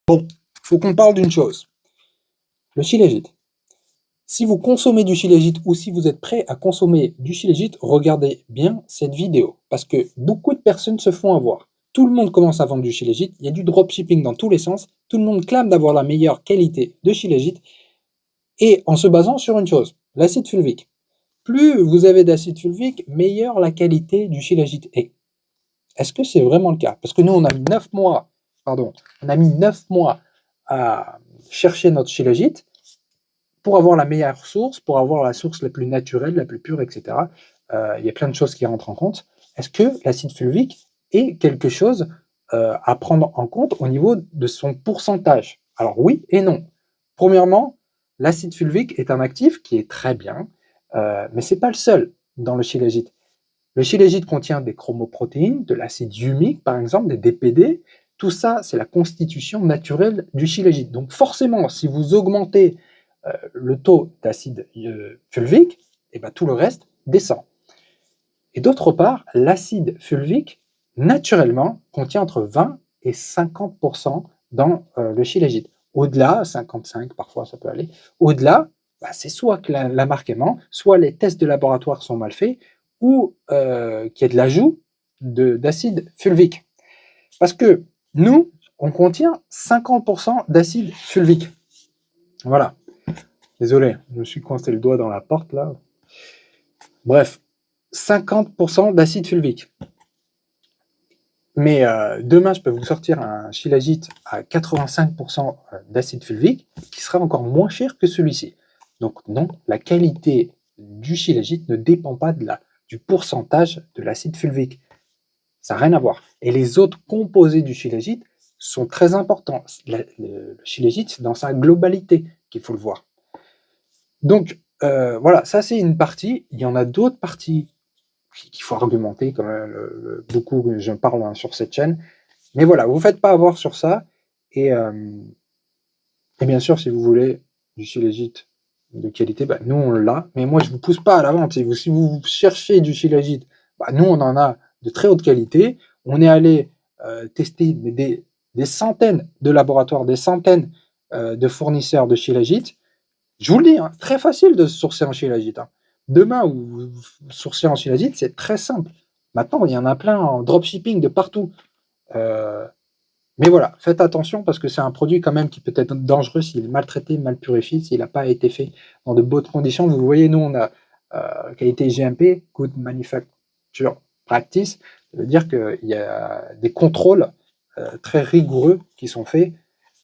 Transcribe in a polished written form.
Bon, il faut qu'on parle d'une chose. Le shilajit. Si vous consommez du shilajit ou si vous êtes prêt à consommer du shilajit, regardez bien cette vidéo. Parce que beaucoup de personnes se font avoir. Tout le monde commence à vendre du shilajit, il y a du dropshipping dans tous les sens, tout le monde clame d'avoir la meilleure qualité de shilajit, et en se basant sur une chose, l'acide fulvique. Plus vous avez d'acide fulvique, meilleure la qualité du shilajit est. Est-ce que c'est vraiment le cas? Parce que nous, on a mis 9 mois, à chercher notre shilajit pour avoir la meilleure source, pour avoir la source la plus naturelle, la plus pure, etc. Il y a plein de choses qui rentrent en compte. Est-ce que l'acide fulvique est quelque chose à prendre en compte au niveau de son pourcentage? Alors oui et non. Premièrement, l'acide fulvique est un actif qui est très bien, mais ce n'est pas le seul dans le shilajit. Le shilajit contient des chromoprotéines, de l'acide humique par exemple, des DPD. Tout ça, c'est la constitution naturelle du shilajit. Donc forcément, si vous augmentez le taux d'acide fulvique, et ben tout le reste descend. Et d'autre part, l'acide fulvique, naturellement, contient entre 20 et 50% dans le shilajit. Au-delà, 55 parfois ça peut aller, au-delà, bah, c'est soit que la marque est ment, soit les tests de laboratoire sont mal faits, ou qu'il y a de l'ajout d'acide fulvique. Parce que nous, on contient 50% d'acide fulvique. Voilà. Désolé, je me suis coincé le doigt dans la porte là. Bref, 50% d'acide fulvique. Mais demain, je peux vous sortir un shilajit à 85% d'acide fulvique qui sera encore moins cher que celui-ci. Donc non, la qualité du shilajit ne dépend pas du pourcentage de l'acide fulvique. Ça n'a rien à voir. Et les autres composés du shilajit sont très importants. Le shilajit, c'est dans sa globalité qu'il faut le voir. Donc voilà, ça c'est une partie. Il y en a d'autres parties qu'il faut argumenter, comme beaucoup je parle sur cette chaîne. Mais voilà, vous ne faites pas avoir sur ça. Et bien sûr, si vous voulez du shilajit de qualité, bah, nous on l'a. Mais moi je ne vous pousse pas à la vente. Si vous cherchez du shilajit, bah, nous on en a de très haute qualité. On est allé tester des centaines de laboratoires, des centaines de fournisseurs de shilajit. Je vous le dis, hein, très facile de sourcer en shilajit. Hein. Demain, vous sourcez en shilajit, c'est très simple. Maintenant, il y en a plein en dropshipping de partout. Mais voilà, faites attention parce que c'est un produit quand même qui peut être dangereux s'il est maltraité, mal purifié, s'il n'a pas été fait dans de bonnes conditions. Vous voyez, nous, on a qualité GMP, Good Manufacture Practice. Ça veut dire qu'il y a des contrôles très rigoureux qui sont faits